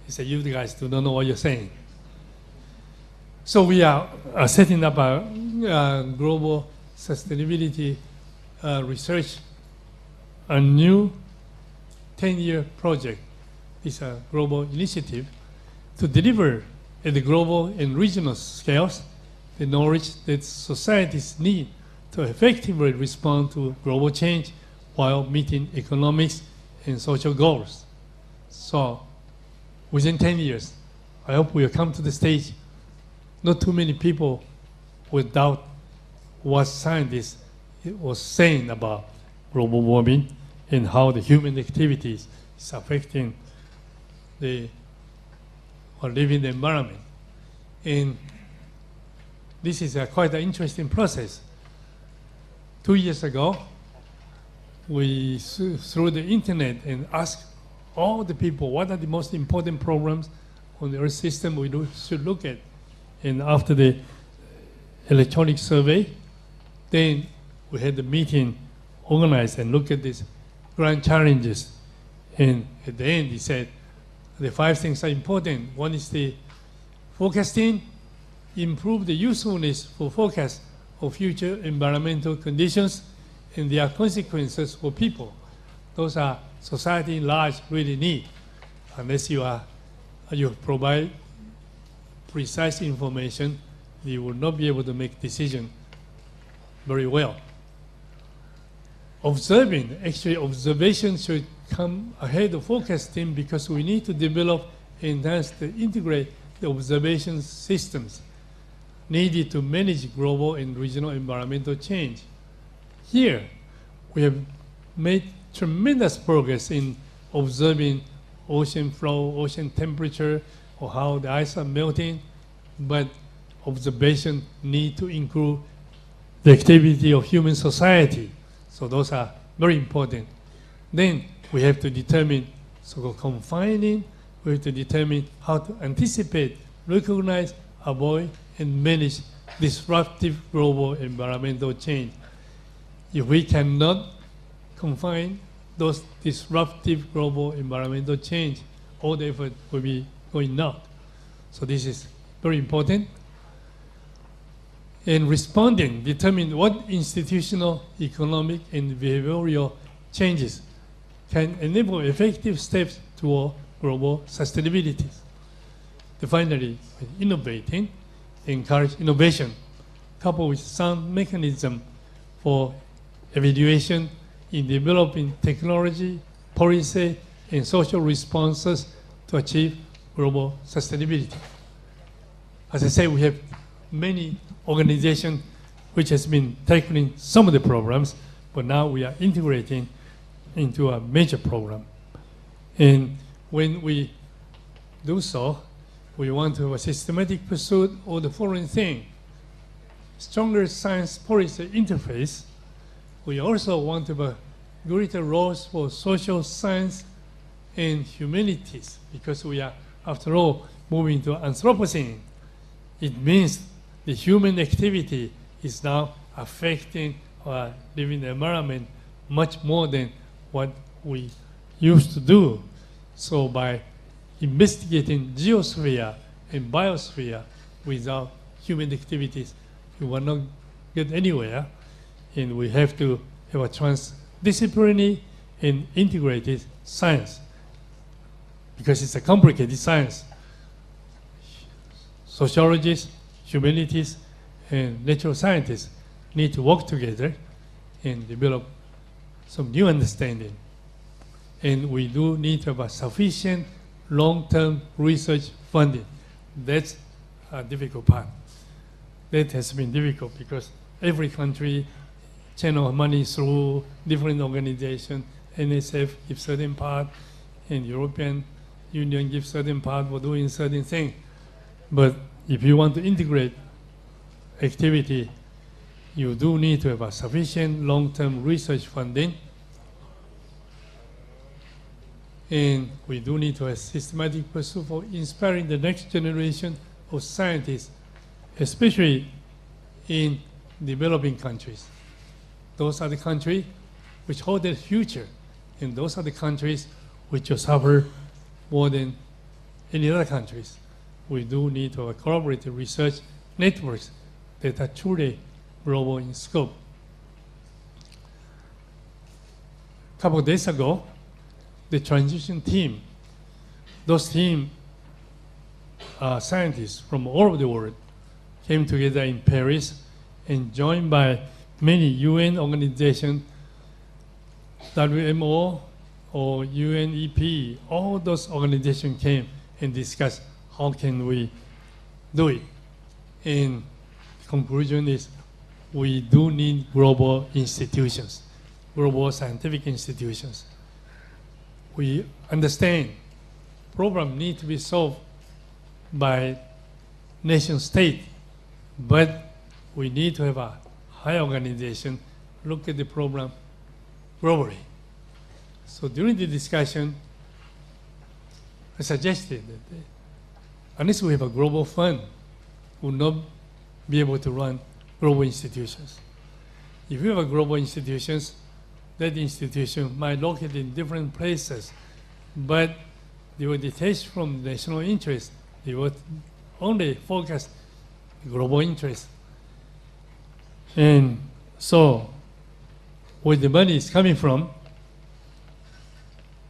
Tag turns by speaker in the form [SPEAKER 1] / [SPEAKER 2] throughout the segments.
[SPEAKER 1] He said, you guys do not know what you're saying. So we are setting up a global sustainability research, a new 10-year project. It's a global initiative to deliver at the global and regional scales the knowledge that societies need to effectively respond to global change while meeting economic and social goals. So within 10 years, I hope we'll come to the stage. Not too many people will doubt what scientists was saying about global warming and how the human activities is affecting the living environment. And this is quite an interesting process. 2 years ago, we through the internet and asked all the people what are the most important problems on the Earth system we should look at. And after the electronic survey, then we had the meeting organized and look at these grand challenges. And at the end, he said, the 5 things are important. One is the forecasting, improve the usefulness for forecast of future environmental conditions and their consequences for people. Those are society in large really need. Unless you provide precise information, you will not be able to make decisions very well. Observation should come ahead of forecasting because we need to develop, enhance, integrate the observation systems needed to manage global and regional environmental change. Here, we have made tremendous progress in observing ocean flow, ocean temperature, or how the ice are melting, but observation need to include the activity of human society. So those are very important. Then we have to determine, so confining, we have to determine how to anticipate, recognize, avoid, and manage disruptive global environmental change. If we cannot confine those disruptive global environmental change, all the effort will be going out. So this is very important. In responding, determine what institutional, economic, and behavioral changes can enable effective steps toward global sustainability. Finally, innovating, encourage innovation, coupled with sound mechanism for evaluation in developing technology, policy, and social responses to achieve global sustainability. As I say, we have many organizations which has been tackling some of the problems, but now we are integrating into a major program. And when we do so, we want to have a systematic pursuit of the following thing: stronger science policy interface. We also want to have a greater roles for social science and humanities, because we are, after all, moving to Anthropocene. It means the human activity is now affecting our living environment much more than what we used to do. So by investigating geosphere and biosphere without human activities, we will not get anywhere. And we have to have a transdisciplinary and integrated science, because it's a complicated science. Sociologists, humanities, and natural scientists need to work together and develop some new understanding. And we do need to have a sufficient long-term research funding. That's a difficult part. That has been difficult because every country channel money through different organizations. NSF gives certain part, and European Union gives certain part for doing certain things. But if you want to integrate activity, you do need to have a sufficient long-term research funding. And we do need to have systematic pursuit for inspiring the next generation of scientists, especially in developing countries. Those are the countries which hold the future, and those are the countries which will suffer more than any other countries. We do need to have collaborative research networks that are truly global in scope. A couple of days ago, the transition team, those team scientists from all over the world came together in Paris and joined by many UN organizations, WMO or UNEP, all those organizations came and discussed how can we do it. And the conclusion is we do need global institutions, global scientific institutions. We understand problems need to be solved by nation state, but we need to have a high organization look at the problem globally. So during the discussion, I suggested that unless we have a global fund, we will not be able to run global institutions. If you have a global institutions, that institution might locate in different places, but they will detach from national interest. They will only focus global interest. And so, where the money is coming from,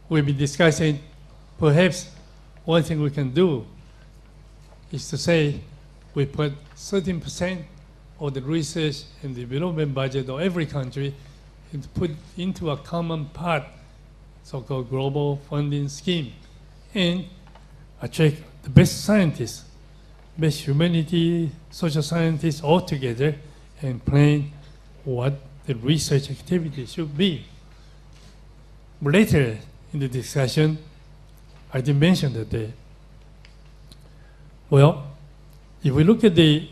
[SPEAKER 1] we'll be discussing perhaps one thing we can do is to say we put 13% of the research and development budget of every country and put into a common part, so-called global funding scheme, and attract the best scientists, best humanity, social scientists all together and plan what the research activity should be. Later in the discussion, I did mention that well, if we look at the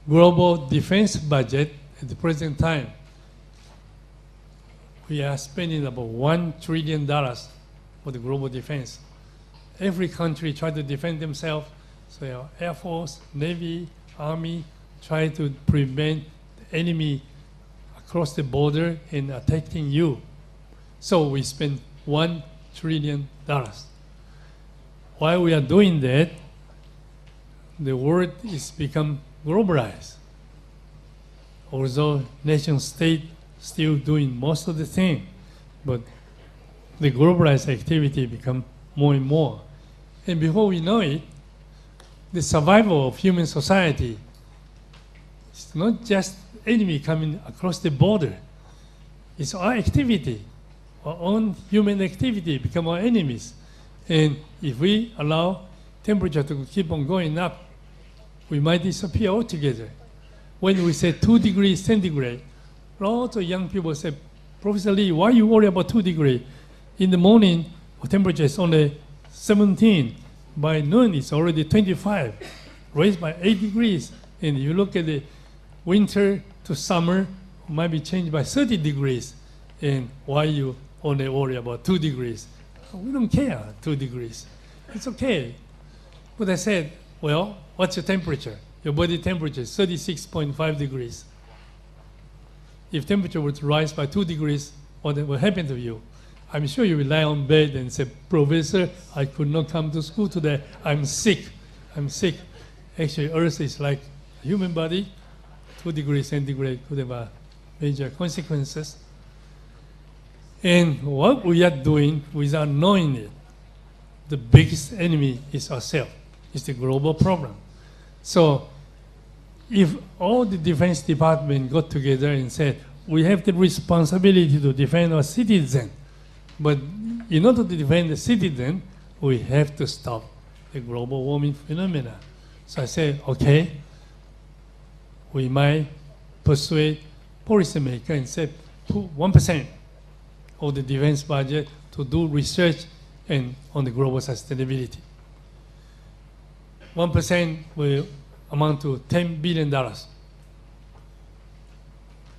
[SPEAKER 1] global defense budget at the present time, we are spending about $1 trillion for the global defense. Every country tries to defend themselves, so Air Force, Navy, Army try to prevent the enemy across the border and attacking you. So we spend $1 trillion. While we are doing that, the world is become globalized. Although nation state still doing most of the thing, but the globalized activity become more and more. And before we know it, the survival of human society is not just enemy coming across the border. It's our activity, our own human activity become our enemies. And if we allow temperature to keep on going up, we might disappear altogether. When we say 2 degrees centigrade, lots of young people say, Professor Lee, why you worry about 2 degrees? In the morning, our temperature is only 17. By noon, it's already 25, raised by 8 degrees. And you look at the winter to summer, it might be changed by 30 degrees. And why you only worry about 2 degrees? We don't care, 2 degrees. It's okay. But I said, well, what's your temperature? Your body temperature is 36.5 degrees. If temperature were to rise by 2 degrees, what will happen to you? I'm sure you will lie on bed and say, Professor, I could not come to school today. I'm sick. I'm sick. Actually, Earth is like a human body. 2 degrees centigrade could have major consequences. And what we are doing without knowing it, the biggest enemy is ourselves. It's the global problem. So if all the defense department got together and said, we have the responsibility to defend our citizens, but in order to defend the citizen, we have to stop the global warming phenomena. So I said, okay, we might persuade policymakers and say, put 1% of the defense budget to do research and on the global sustainability. 1% will amount to $10 billion. A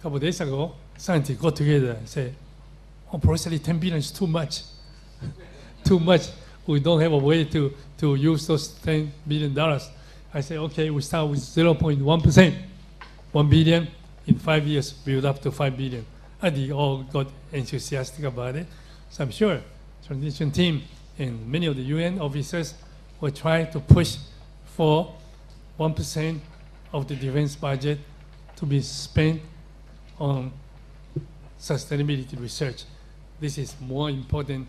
[SPEAKER 1] couple of days ago, scientists got together and said, oh, probably 10 billion is too much. Too much. We don't have a way to use those $10 billion. I said, okay, we start with 0.1%. 1 billion in 5 years, build up to 5 billion. And they all got enthusiastic about it. So I'm sure transition team And many of the UN officers will try to push for 1% of the defense budget to be spent on sustainability research. This is more important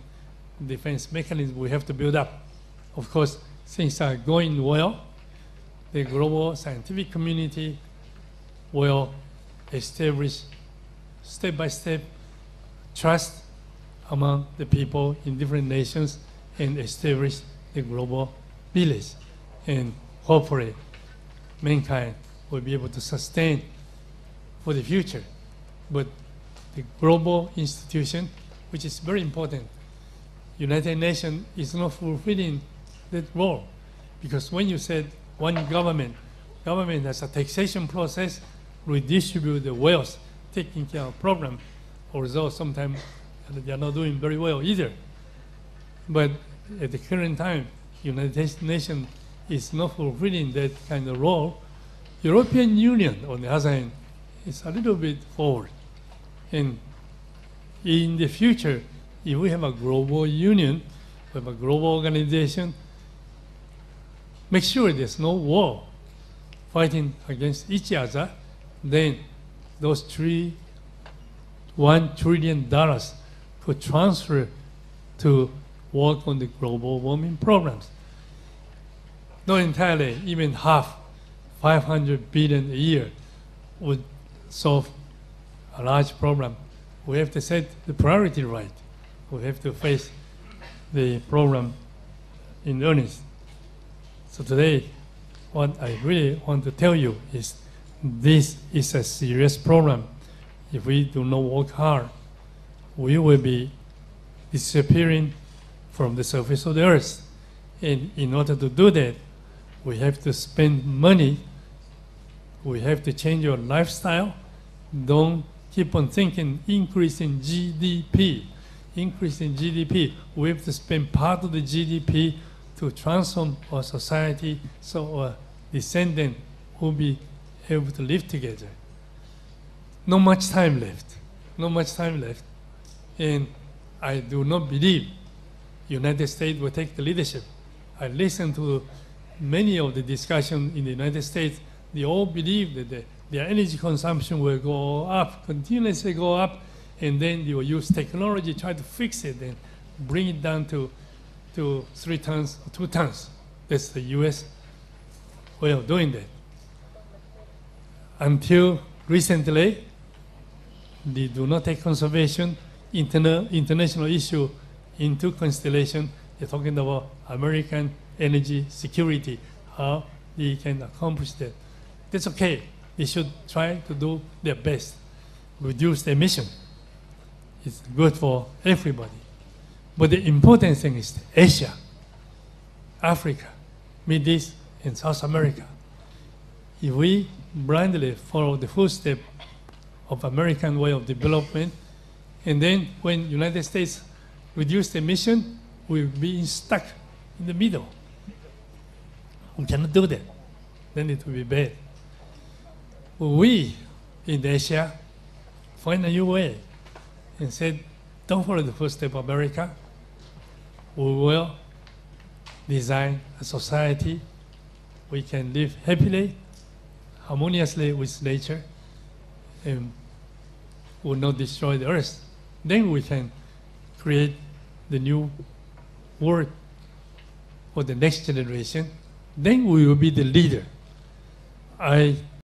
[SPEAKER 1] defense mechanism we have to build up. Of course, things are going well. The global scientific community will establish step-by-step trust among the people in different nations and establish the global village. And hopefully, mankind will be able to sustain for the future. But the global institution, which is very important, United Nations is not fulfilling that role. Because when you said one government has a taxation process, redistribute the wealth, taking care of problem, although sometimes they are not doing very well either. But at the current time, United Nations is not fulfilling that kind of role. European Union, on the other hand, is a little bit forward. And in the future, if we have a global union, we have a global organization, make sure there's no war fighting against each other, then those $1 trillion could transfer to work on the global warming programs. Not entirely, even half, 500 billion a year would solve a large problem. We have to set the priority right. We have to face the problem in earnest. So today, what I really want to tell you is this is a serious problem. If we do not work hard, we will be disappearing from the surface of the earth. And in order to do that, we have to spend money. We have to change your lifestyle. Don't keep on thinking increase in GDP. Increase in GDP. We have to spend part of the GDP to transform our society so our descendants will be able to live together. Not much time left. Not much time left. And I do not believe United States will take the leadership. I listened to many of the discussions in the United States. They all believe that their energy consumption will go up, continuously go up, and then they will use technology, try to fix it and bring it down to 3 tons or 2 tons. That's the US way of doing that. Until recently, they do not take conservation, international issue into consideration. They're talking about American energy security, how they can accomplish that. That's okay. They should try to do their best, reduce the emission. It's good for everybody. But the important thing is Asia, Africa, Middle East, and South America. If we blindly follow the footsteps of American way of development, and then when United States reduce the emission, we'll be stuck in the middle. We cannot do that. Then it will be bad. We in Asia find a new way and said, don't follow the footsteps of America. We will design a society we can live happily, harmoniously with nature, and will not destroy the earth. Then we can create the new world for the next generation. Then we will be the leader. I